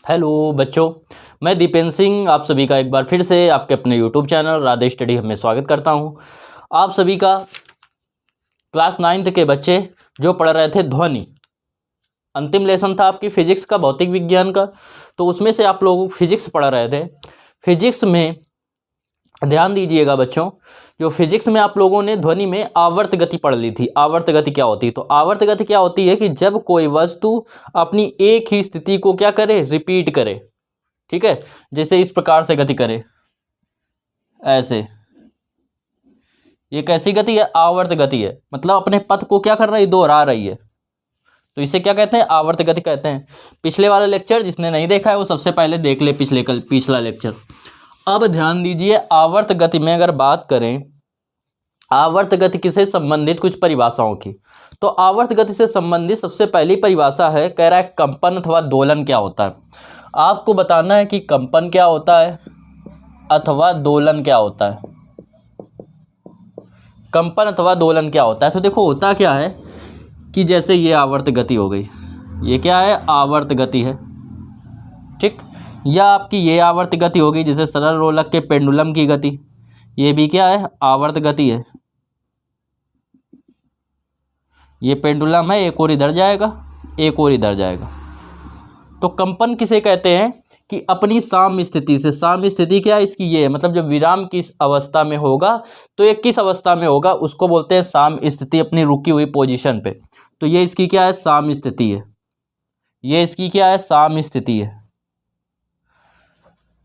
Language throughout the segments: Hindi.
हेलो बच्चों, मैं दीपेंद्र सिंह आप सभी का एक बार फिर से आपके अपने यूट्यूब चैनल राधे स्टडी में स्वागत करता हूं। आप सभी का क्लास 9th के बच्चे जो पढ़ रहे थे ध्वनि, अंतिम लेसन था आपकी फिजिक्स का, भौतिक विज्ञान का। तो उसमें से आप लोग फिजिक्स पढ़ रहे थे। फिजिक्स में ध्यान दीजिएगा बच्चों, जो फिजिक्स में आप लोगों ने ध्वनि में आवर्त गति पढ़ ली थी। आवर्त गति क्या होती है? तो आवर्त गति क्या होती है कि जब कोई वस्तु अपनी एक ही स्थिति को क्या करे, रिपीट करे। ठीक है, जैसे इस प्रकार से गति करे, ऐसे। ये कैसी गति है? आवर्त गति है। मतलब अपने पथ को क्या कर रही है, दोहरा रही है। तो इसे क्या कहते हैं? आवर्त गति कहते हैं। पिछले वाला लेक्चर जिसने नहीं देखा है वो सबसे पहले देख ले, पिछला लेक्चर। अब ध्यान दीजिए, आवर्त गति में अगर बात करें, आवर्त गति किसे संबंधित कुछ परिभाषाओं की। तो आवर्त गति से संबंधित सबसे पहली परिभाषा है, कह रहा है कंपन अथवा दोलन क्या होता है। आपको बताना है कि कंपन क्या होता है अथवा दोलन क्या होता है। कंपन अथवा दोलन क्या होता है? तो देखो होता क्या है कि जैसे ये आवर्त गति हो गई, ये क्या है? आवर्त गति है। ठीक, या आपकी ये आवर्त गति होगी, जैसे सरल रोलक के पेंडुलम की गति, ये भी क्या है? आवर्त गति है। ये पेंडुलम है, एक और इधर जाएगा, एक और इधर जाएगा। तो कंपन किसे कहते हैं कि अपनी साम्य स्थिति से, साम्य स्थिति क्या है इसकी? ये है, मतलब जब विराम किस अवस्था में होगा, तो ये किस अवस्था में होगा उसको बोलते हैं साम्य स्थिति, अपनी रुकी हुई पोजीशन पे। तो ये इसकी क्या है? साम्य स्थिति है। ये इसकी क्या है? साम्य स्थिति है।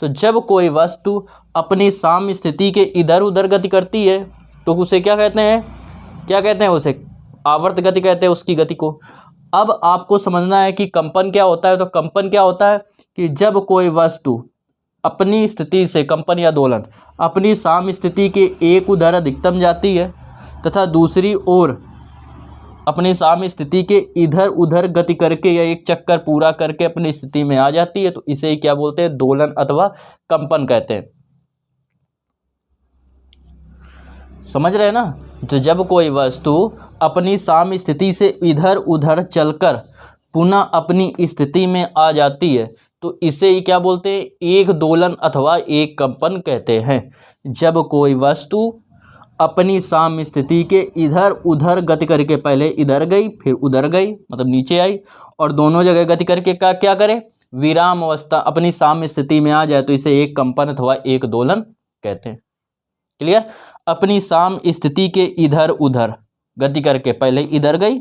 तो जब कोई वस्तु अपनी साम्य स्थिति के इधर उधर गति करती है तो उसे क्या कहते हैं? क्या कहते हैं उसे? आवर्त गति कहते हैं उसकी गति को। अब आपको समझना है कि कंपन क्या होता है। तो कंपन क्या होता है कि जब कोई वस्तु अपनी स्थिति से, कंपन या दोलन, अपनी साम्य स्थिति के एक उधर अधिकतम जाती है तथा दूसरी ओर अपनी साम्य स्थिति के इधर उधर गति करके या एक चक्कर पूरा करके अपनी स्थिति में आ जाती है, तो इसे क्या बोलते हैं? दोलन अथवा कंपन कहते हैं। समझ रहे हैं ना? तो जब कोई वस्तु अपनी साम्य स्थिति से इधर उधर चलकर पुनः अपनी स्थिति में आ जाती है तो इसे क्या बोलते हैं? एक दोलन अथवा एक कंपन कहते हैं। जब कोई वस्तु अपनी साम्य स्थिति के इधर उधर गति करके पहले इधर गई फिर उधर गई, मतलब नीचे आई, और दोनों जगह गति करके क्या करे? विराम अवस्था अपनी साम्य स्थिति में आ जाए तो इसे एक कंपन अथवा एक दोलन कहते हैं। क्लियर? अपनी साम्य स्थिति के इधर उधर गति करके पहले इधर गई,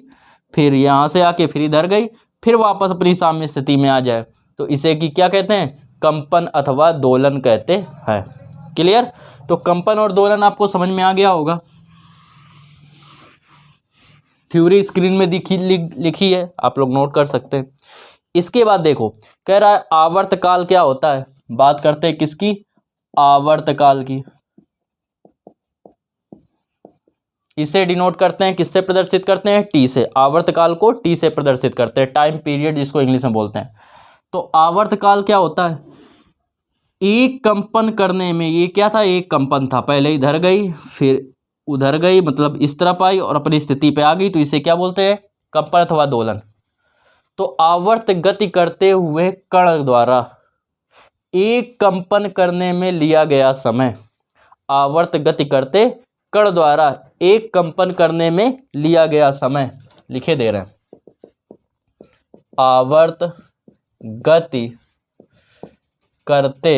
फिर यहाँ से आके फिर इधर गई, फिर वापस अपनी साम्य स्थिति में आ जाए तो इसे की क्या कहते हैं? कंपन अथवा दोलन कहते हैं। क्लियर? तो कंपन और दोलन आपको समझ में आ गया होगा। थ्योरी स्क्रीन में लिखी है, आप लोग नोट कर सकते हैं। इसके बाद देखो, कह रहा है आवर्तकाल क्या होता है। बात करते हैं किसकी? आवर्तकाल की। इसे डिनोट करते हैं, किससे प्रदर्शित करते हैं? टी से। आवर्तकाल को टी से प्रदर्शित करते हैं, टाइम पीरियड जिसको इंग्लिश में बोलते हैं। तो आवर्तकाल क्या होता है? एक कंपन करने में, ये क्या था? एक कंपन था, पहले इधर गई फिर उधर गई, मतलब इस तरफ आई और अपनी स्थिति पे आ गई, तो इसे क्या बोलते हैं? कंपन अथवा दोलन। तो आवर्त गति करते हुए कण द्वारा एक कंपन करने में लिया गया समय, आवर्त गति करते कण द्वारा एक कंपन करने में लिया गया समय लिखे दे रहे हैं। आवर्त गति करते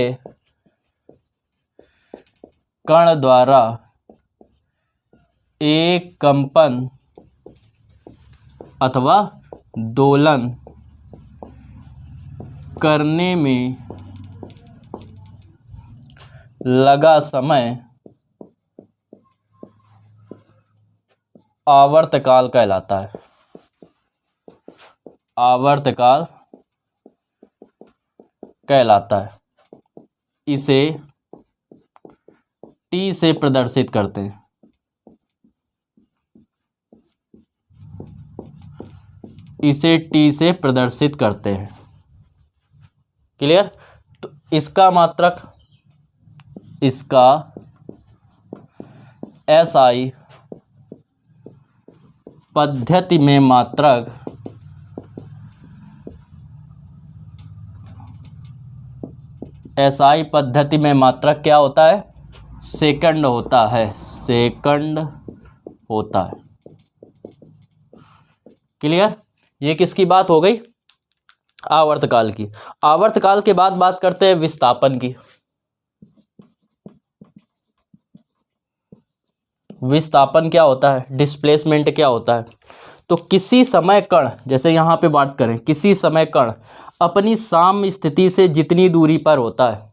कण द्वारा एक कंपन अथवा दोलन करने में लगा समय आवर्तकाल कहलाता है। आवर्तकाल कहलाता है। इसे टी से प्रदर्शित करते हैं। इसे टी से प्रदर्शित करते हैं। क्लियर? तो इसका मात्रक, इसका एसआई पद्धति में मात्रक एसआई पद्धति में मात्रक क्या होता है? सेकंड होता है, सेकंड होता है। क्लियर? ये किसकी बात हो गई? आवर्तकाल की। आवर्तकाल के बाद बात करते हैं विस्थापन की। विस्थापन क्या होता है? डिस्प्लेसमेंट क्या होता है? तो किसी समय कण, जैसे यहाँ पे बात करें, किसी समय कण अपनी साम्य स्थिति से जितनी दूरी पर होता है,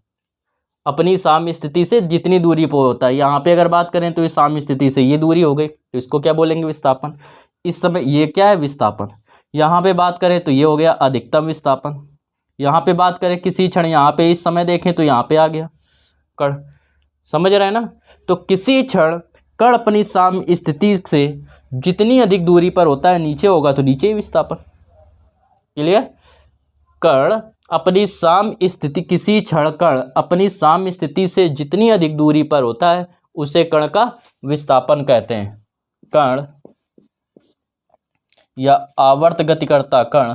अपनी साम्य स्थिति से जितनी दूरी पर होता है, यहाँ पे अगर बात करें तो ये साम्य स्थिति से ये दूरी हो गई, तो इसको क्या बोलेंगे? विस्थापन। इस समय ये क्या है? विस्थापन। यहाँ पे बात करें तो ये हो गया अधिकतम विस्थापन। यहाँ पे बात करें किसी क्षण, यहाँ पे इस समय देखें तो यहाँ पे आ गया कण। समझ रहे हैं ना? तो किसी क्षण कण अपनी साम्य स्थिति से जितनी अधिक दूरी पर होता है, नीचे होगा तो नीचे ही विस्थापन। क्लियर? कण अपनी साम्य स्थिति, किसी क्षण कण अपनी साम्य स्थिति से जितनी अधिक दूरी पर होता है उसे कण का विस्थापन कहते हैं। कण या आवर्त गतिकर्ता कण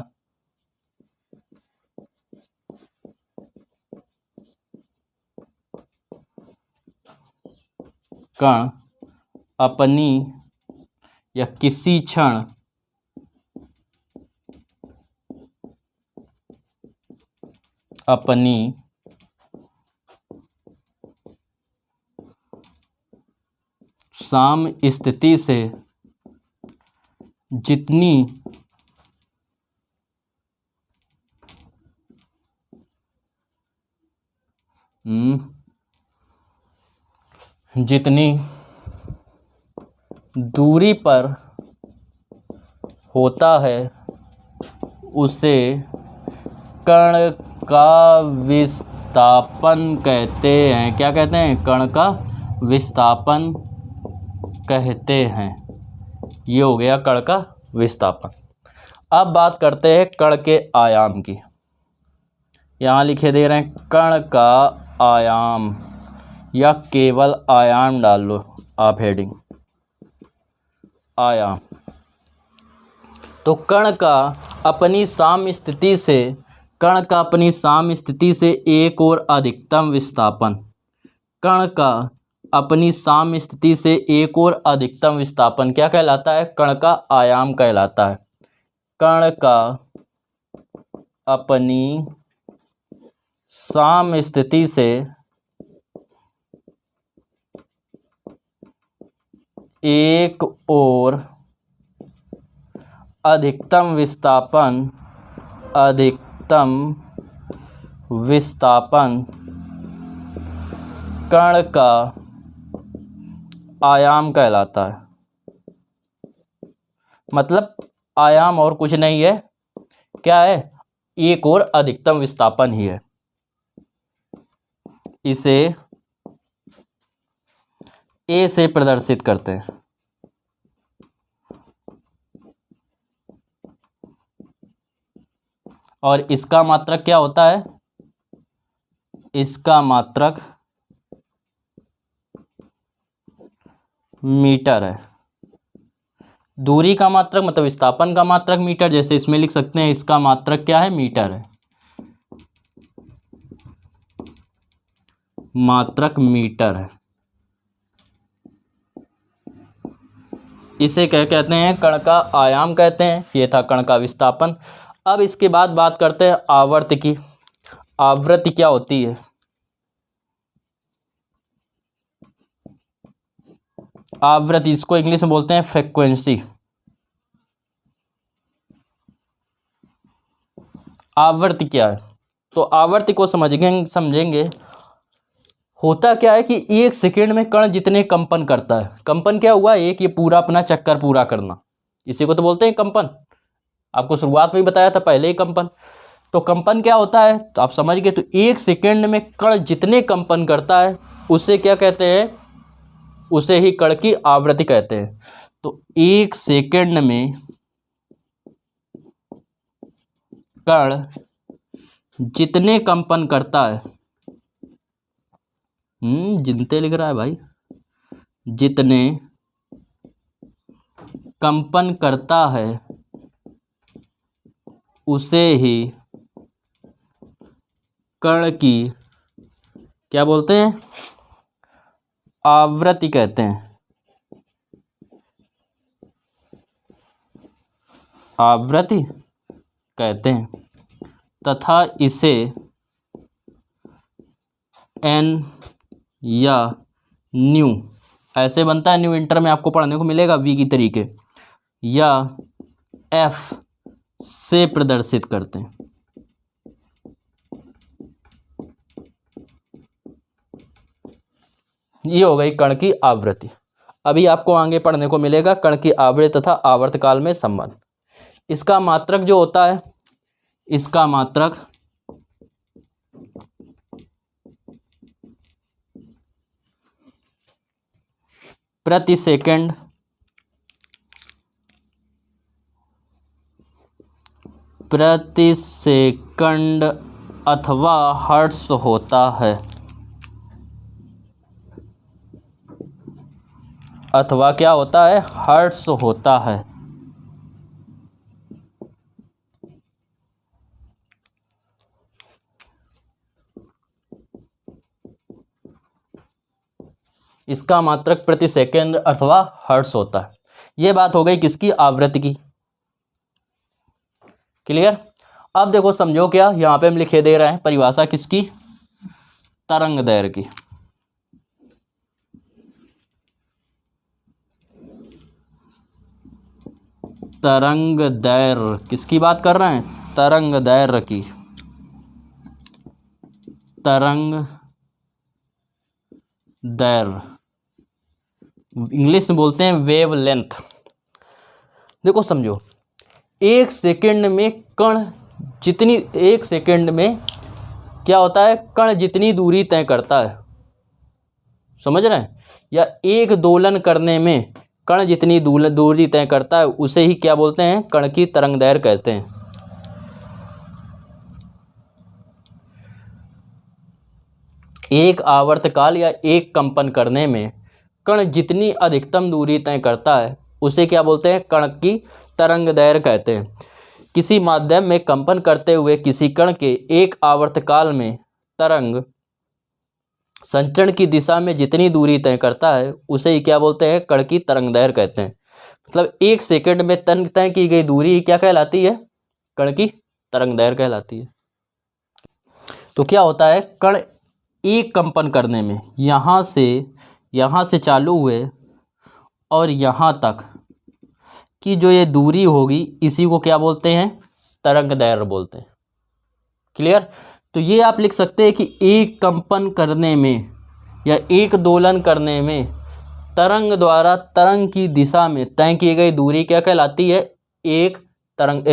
कण अपनी या किसी क्षण अपनी साम्य स्थिति से जितनी जितनी दूरी पर होता है उसे कण का विस्थापन कहते हैं। क्या कहते हैं? कण का विस्थापन कहते हैं। ये हो गया कण का विस्थापन। अब बात करते हैं कण के आयाम की। यहाँ लिखे दे रहे हैं कण का आयाम, या केवल आयाम डाल लो आप हेडिंग, आयाम। तो कण का अपनी साम्य स्थिति से, कण का अपनी साम्य स्थिति से एक और अधिकतम विस्थापन, कण का अपनी साम्य स्थिति से एक और अधिकतम विस्थापन क्या कहलाता है? कण का आयाम कहलाता है। कण का अपनी साम्य स्थिति से एक और अधिकतम विस्थापन, अधिकतम विस्थापन कण का आयाम कहलाता है। मतलब आयाम और कुछ नहीं है, क्या है? एक और अधिकतम विस्थापन ही है। इसे ए से प्रदर्शित करते हैं। और इसका मात्रक क्या होता है? इसका मात्रक मीटर है। दूरी का मात्रक मतलब विस्थापन का मात्रक मीटर, जैसे इसमें लिख सकते हैं इसका मात्रक क्या है? मीटर है। मात्रक मीटर है। इसे क्या कहते हैं? कण का आयाम कहते हैं। ये था कण का विस्थापन। अब इसके बाद बात करते हैं आवृत्ति की। आवृत्ति क्या होती है? आवृत्ति, इसको इंग्लिश में बोलते हैं फ्रीक्वेंसी। आवृत्ति क्या है? तो आवृत्ति को समझेंगे होता क्या है कि एक सेकेंड में कण जितने कंपन करता है, कंपन क्या हुआ? एक ये पूरा अपना चक्कर पूरा करना, इसी को तो बोलते हैं कंपन। आपको शुरुआत में ही बताया था पहले ही कंपन। तो कंपन क्या होता है तो आप समझ गए। तो एक सेकेंड में कण जितने कंपन करता है उसे क्या कहते हैं? उसे ही कण की आवृत्ति कहते हैं। तो एक सेकेंड में कण जितने कंपन करता है, जितने लिख रहा है भाई, जितने कंपन करता है उसे ही कण की क्या बोलते हैं? आवृत्ति कहते हैं, आवृत्ति कहते हैं, तथा इसे एन या न्यू, ऐसे बनता है, न्यू इंटर में आपको पढ़ने को मिलेगा वी की तरीके, या एफ से प्रदर्शित करते हैं। ये हो गई कण की आवृत्ति। अभी आपको आगे पढ़ने को मिलेगा कण की आवृत्ति तथा आवर्तकाल में संबंध। इसका मात्रक जो होता है, इसका मात्रक प्रति सेकंड अथवा हर्ट्ज होता है, अथवा क्या होता है? हर्ट्ज होता है। इसका मात्रक प्रति सेकंड अथवा हर्ट्ज होता है। यह बात हो गई किसकी? आवृत्ति की। क्लियर? अब देखो समझो क्या, यहां पे हम लिखे दे रहे हैं परिभाषा किसकी? तरंग दैर्घ्य की। तरंग दैर्घ्य किसकी बात कर रहे हैं? तरंग दैर्घ्य की। तरंग दैर्घ्य इंग्लिश में बोलते हैं वेव लेंथ। देखो समझो, एक सेकंड में कण जितनी, एक सेकंड में क्या होता है? कण जितनी दूरी तय करता है, समझ रहे हैं? या एक दोलन करने में कण जितनी दूरी तय करता है उसे ही क्या बोलते हैं? कण की तरंग दैर्घ्य कहते हैं। एक आवर्तकाल या एक कंपन करने में कण जितनी अधिकतम दूरी तय करता है उसे क्या बोलते हैं? कण की तरंग दैर्घ्य कहते हैं। किसी माध्यम में कंपन करते हुए किसी कण के एक आवर्तकाल में तरंग संचरण की दिशा में जितनी दूरी तय करता है उसे ही क्या बोलते हैं? कण की तरंग दैर्घ्य कहते हैं। मतलब एक सेकंड में तय की गई दूरी क्या कहलाती है? कण की तरंग दैर्घ्य कहलाती है। तो क्या होता है? कण एक कंपन करने में यहाँ से चालू हुए और यहाँ तक की जो ये दूरी होगी इसी को क्या बोलते हैं? तरंग दैर्घ्य बोलते हैं। क्लियर? तो ये आप लिख सकते हैं कि एक कंपन करने में या एक दोलन करने में तरंग द्वारा तरंग की दिशा में तय की गई दूरी क्या कहलाती है? एक तरंग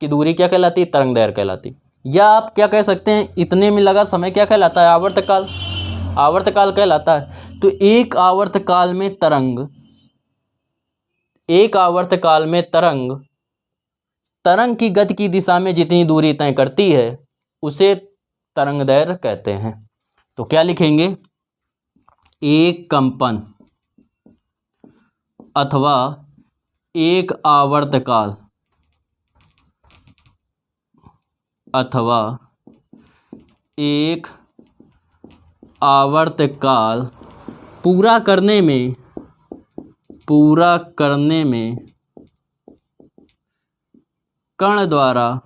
की दूरी क्या कहलाती है? तरंग दैर्घ्य कहलाती है। या आप क्या कह सकते हैं, इतने में लगा समय क्या कहलाता है? आवर्तकाल। आवर्तकाल कहलाता है। तो एक आवर्तकाल में तरंग की गति की दिशा में जितनी दूरी तय करती है उसे तरंग दैर्घ्य कहते हैं। तो क्या लिखेंगे? एक कंपन अथवा एक आवर्तकाल पूरा करने में कण द्वारा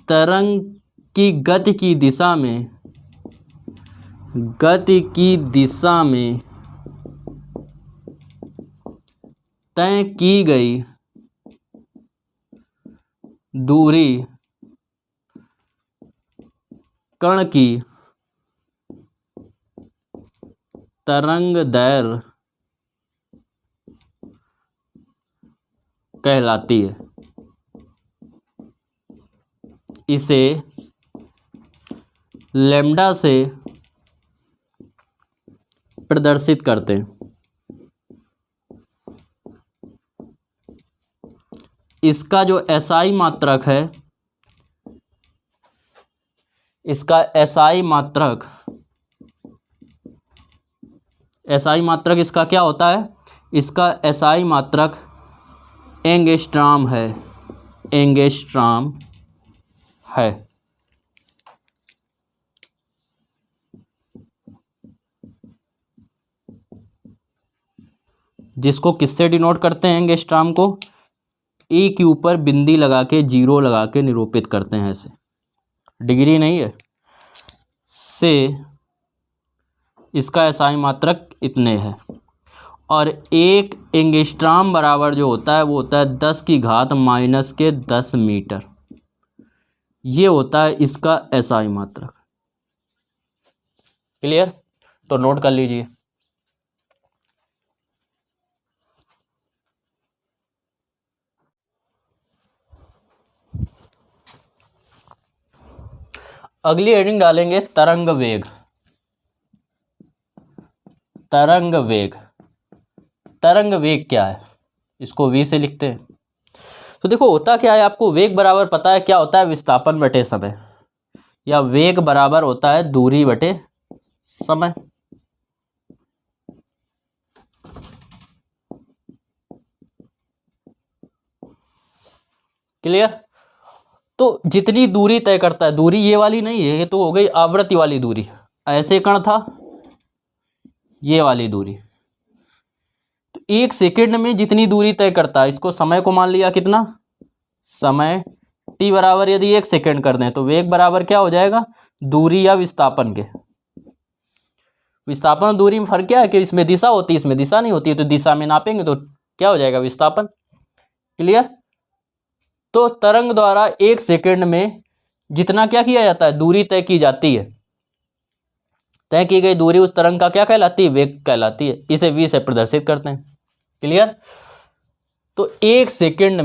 तरंग की गति की दिशा में तय की गई दूरी कण की तरंग दैर्घ्य कहलाती है। इसे लैम्ब्डा से प्रदर्शित करते हैं। इसका जो SI मात्रक है, इसका SI मात्रक इसका क्या होता है? इसका SI मात्रक एंगस्ट्रॉम है। जिसको किससे डिनोट करते हैं एंगस्ट्राम को? ई के ऊपर बिंदी लगा के, जीरो लगा के निरूपित करते हैं ऐसे, डिग्री नहीं है से इसका एसआई मात्रक इतने है। और एक एंगस्ट्राम बराबर जो होता है वो होता है 10⁻⁻10 मीटर। ये होता है इसका एसआई मात्रक। क्लियर? तो नोट कर लीजिए। अगली हेडिंग डालेंगे तरंग वेग। तरंग वेग, तरंग वेग क्या है? इसको v से लिखते हैं। तो देखो होता क्या है, आपको वेग बराबर पता है क्या होता है? विस्थापन बटे समय, या वेग बराबर होता है दूरी बटे समय। क्लियर? तो जितनी दूरी तय करता है, दूरी ये वाली नहीं है, ये तो हो गई आवृत्ति वाली दूरी। ऐसे कण था, ये वाली दूरी, तो 1 सेकंड में जितनी दूरी तय करता है, इसको समय को मान लिया कितना? समय t बराबर यदि 1 सेकंड कर दें तो वेग बराबर क्या हो जाएगा? दूरी या विस्थापन के। विस्थापन और दूरी में फर्क क्या है कि इसमें दिशा होती है, इसमें दिशा नहीं होती है, तो दिशा में नापेंगे तो क्या हो जाएगा? विस्थापन। क्लियर? तो तरंग द्वारा 1 सेकंड में जितना क्या किया जाता है? दूरी तय की जाती है। तय की गई दूरी उस तरंग का क्या कहलाती है? वेग कहलाती है। इसे v से प्रदर्शित करते हैं। क्लियर? तो 1 सेकंड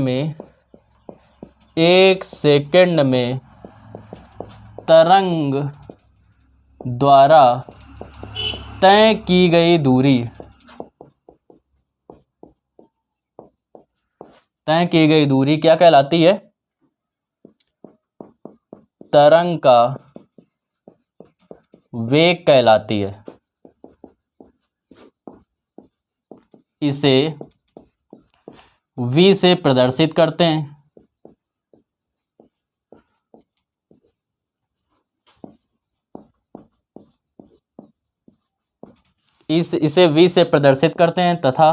में तरंग द्वारा तय की गई दूरी, तय की गई दूरी क्या कहलाती है? तरंग का वेग कहलाती है। इसे v से प्रदर्शित करते हैं। इसे v से प्रदर्शित करते हैं तथा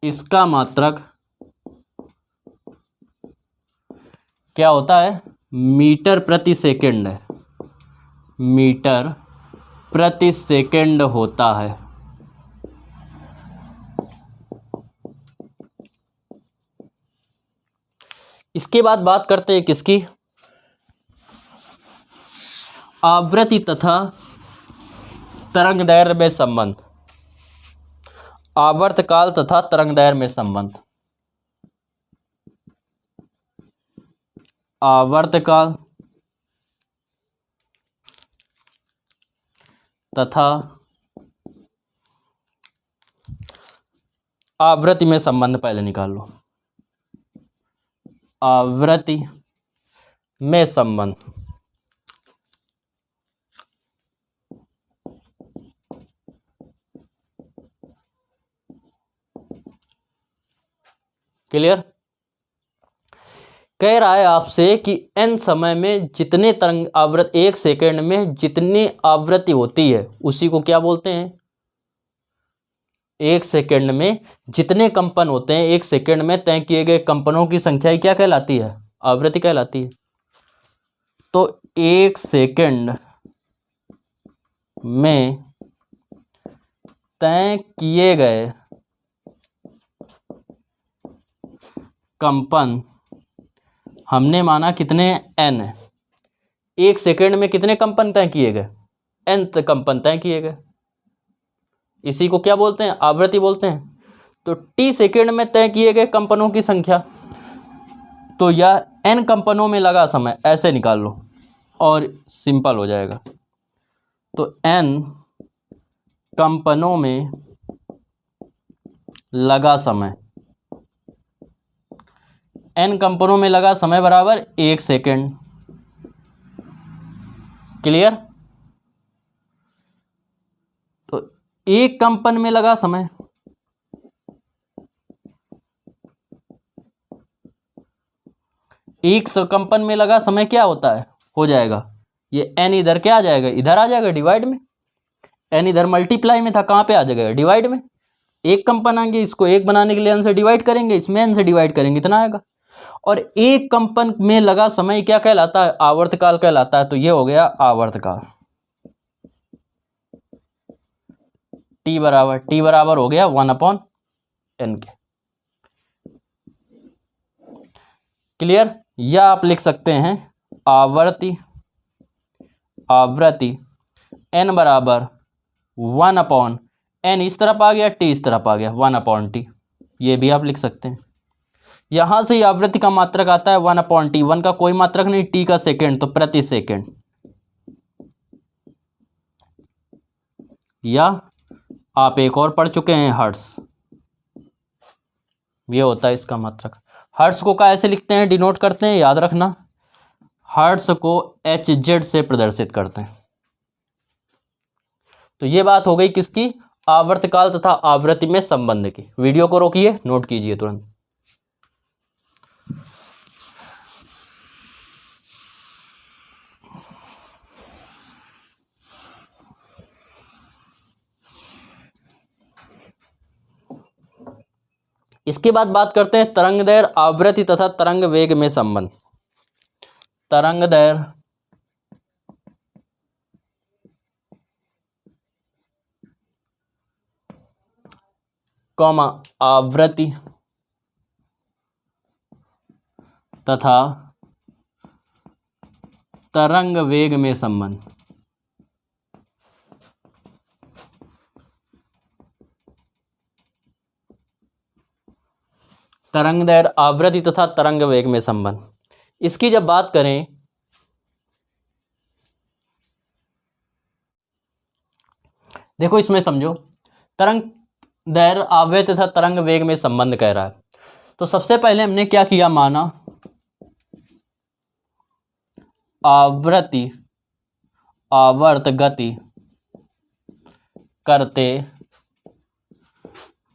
इसका मात्रक क्या होता है? मीटर प्रति सेकंड है। मीटर प्रति सेकंड होता है। इसके बाद बात करते हैं किसकी? आवृत्ति तथा तरंगदैर्घ्य में संबंध। आवर्तकाल तथा तरंगदैर्घ्य में संबंध। आवर्तकाल तथा आवृत्ति में संबंध पहले निकाल लो। आवृत्ति में संबंध। क्लियर? कह रहा है आपसे कि n समय में जितने तरंग आवृत्ति 1 सेकंड में जितनी आवृत्ति होती है उसी को क्या बोलते हैं? 1 सेकंड में जितने कंपन होते हैं, 1 सेकंड में तय किए गए कंपनों की संख्या ही क्या कहलाती है? आवृत्ति कहलाती है। तो 1 सेकंड में तय किए गए कंपन हमने माना कितने? n है। 1 सेकंड में कितने कंपन तय किए गए? n कंपन तय किए गए। इसी को क्या बोलते हैं? आवृत्ति बोलते हैं। तो t सेकंड में तय किए गए कंपनों की संख्या, तो यह n कंपनों में लगा समय, ऐसे निकाल लो और सिंपल हो जाएगा। तो n कंपनों में लगा समय, n कंपनों में लगा समय बराबर 1 सेकंड। क्लियर? तो 1 कंपन में लगा समय, एक कंपन में लगा समय क्या होता है? हो जाएगा ये n इधर क्या आ जाएगा? इधर आ जाएगा डिवाइड में। एन इधर मल्टीप्लाई में था, कहाँ पे आ जाएगा, डिवाइड में। एक कंपन आएंगे, इसको एक बनाने के लिए एन से डिवाइड करेंगे, इसमें एन से डिवाइड करेंगे, इतना आएगा। और एक कंपन में लगा समय क्या कहलाता है, आवर्तकाल कहलाता है। तो ये हो गया आवर्तकाल। टी बराबर हो गया 1/n के। क्लियर। या आप लिख सकते हैं आवृत्ति n बराबर 1/n, इस तरफ आ गया, t इस तरफ आ गया, 1/t, ये भी आप लिख सकते हैं। यहां से ही आवृत्ति का मात्रक आता है 1/t, 1 का कोई मात्रक नहीं, t का सेकेंड, तो प्रति सेकेंड। या आप एक और पढ़ चुके हैं हर्ट्ज, ये होता है इसका मात्रक। हर्ट्ज को कैसे लिखते हैं, डिनोट करते हैं, याद रखना, हर्ट्ज को HZ से प्रदर्शित करते हैं। तो ये बात हो गई किसकी, आवर्तकाल तथा आवृत्ति में संबंध की। वीडियो को रोकिए, नोट कीजिए तुरंत। इसके बाद बात करते हैं तरंग दैर्घ्य, आवृत्ति तथा तरंग वेग में संबंध। तरंग दैर्घ्य कॉमा आवृत्ति तथा तरंग वेग में संबंध। तरंग दैर्घ्य, आवृत्ति तथा तरंग वेग में संबंध। इसकी जब बात करें, देखो इसमें समझो, तरंग दैर्घ्य, आवृत्ति तथा तरंग वेग में संबंध कह रहा है। तो सबसे पहले हमने क्या किया, माना आवृत्ति आवर्त गति करते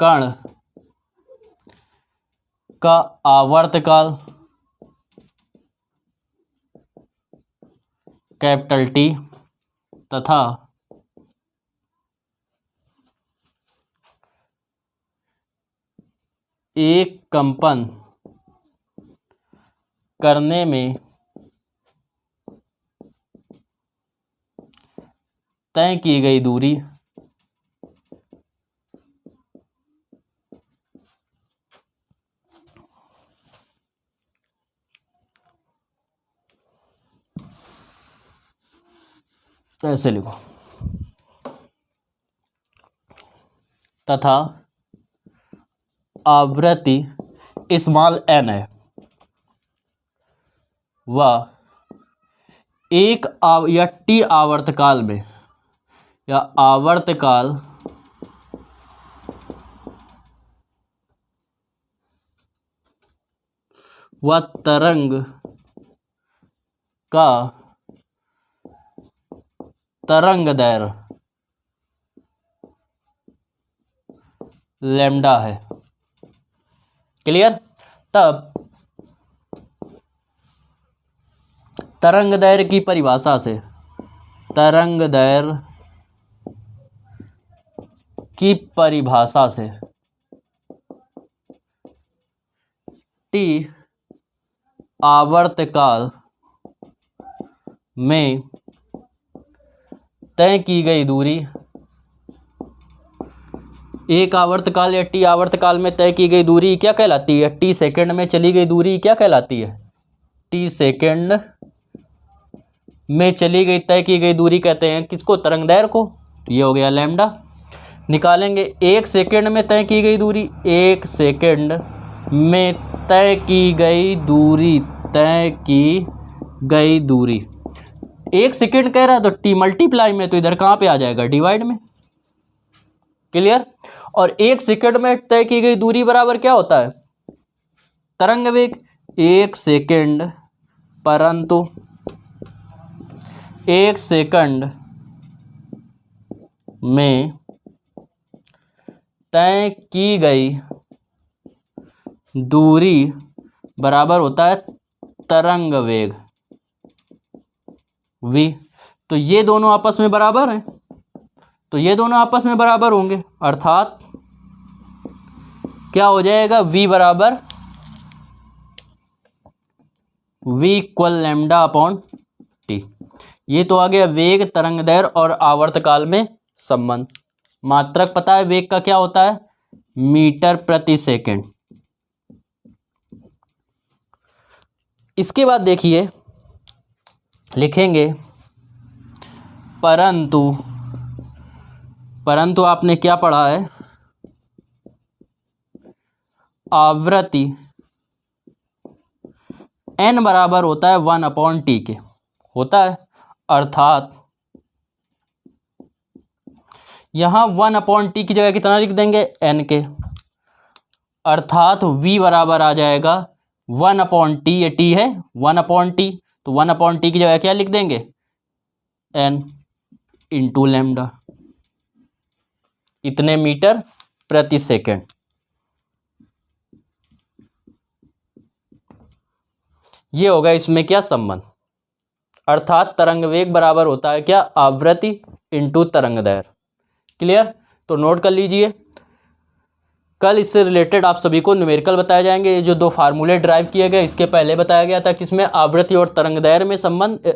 कण का आवर्तकाल कैपिटल T तथा एक कंपन करने में तय की गई दूरी ऐसे लिखो, तथा आवृत्ति स्मॉल n है, वह एक या T आवर्तकाल में या आवर्तकाल व तरंग का तरंग दैर्घ्य लैम्डा है। क्लियर। तब तरंग दैर्घ्य की परिभाषा से, तरंग दैर्घ्य की परिभाषा से T आवर्तकाल में तय की गई दूरी, एक आवर्तकाल या T आवर्तकाल में तय की गई दूरी क्या कहलाती है, T सेकंड में चली गई दूरी क्या कहलाती है, T सेकंड में चली गई तय की गई दूरी कहते हैं किसको, तरंग दैर्घ्य को। तो ये हो गया लैम्डा। निकालेंगे, एक सेकंड में तय की गई दूरी, एक सेकंड में तय की गई दूरी, तय की गई दूरी, एक सेकंड कह रहा है तो T मल्टीप्लाई में, तो इधर कहाँ पे आ जाएगा, डिवाइड में। क्लियर। और एक सेकंड में तय की गई दूरी बराबर क्या होता है, तरंग वेग। एक सेकंड परंतु एक सेकंड में तय की गई दूरी बराबर होता है तरंग वेग v। तो ये दोनों आपस में बराबर हैं, तो ये दोनों आपस में बराबर होंगे, अर्थात क्या हो जाएगा, v बराबर v equal lambda upon T. ये तो आ गया वेग, तरंग दैर्घ्य और आवर्तकाल में संबंध। मात्रक पता है वेग का क्या होता है, मीटर प्रति सेकंड। इसके बाद देखिए लिखेंगे परंतु आपने क्या पढ़ा है, आवृत्ति n बराबर होता है 1/t के, होता है, अर्थात यहां 1/t की जगह कितना लिख देंगे, n के, अर्थात v बराबर आ जाएगा 1/t, ये t है 1/t, तो 1/t की जगह क्या लिख देंगे, n इंटू लैम्डा, इतने मीटर प्रति सेकंड। ये होगा इसमें क्या संबंध, अर्थात तरंग वेग बराबर होता है क्या, आवृत्ति इंटू तरंग दैर्घ्य। क्लियर, तो नोट कर लीजिए। कल इससे रिलेटेड आप सभी को न्यूमेरिकल बताए जाएंगे। ये जो दो फार्मूले ड्राइव किए गए, इसके पहले बताया गया था कि इसमें आवृत्ति और तरंग दैर्घ्य में संबंध,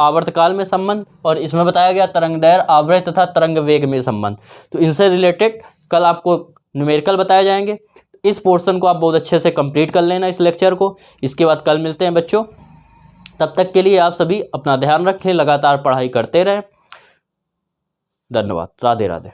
आवर्तकाल में संबंध, और इसमें बताया गया तरंग दैर्घ्य, आवृत्ति तथा तरंग वेग में संबंध। तो इनसे रिलेटेड कल आपको न्यूमेरिकल बताए जाएंगे। इस पोर्शन को आप बहुत अच्छे से कंप्लीट कर लेना, इस लेक्चर को। इसके बाद कल मिलते हैं बच्चों, तब तक के लिए आप सभी अपना ध्यान रखें, लगातार पढ़ाई करते रहें। धन्यवाद, राधे राधे।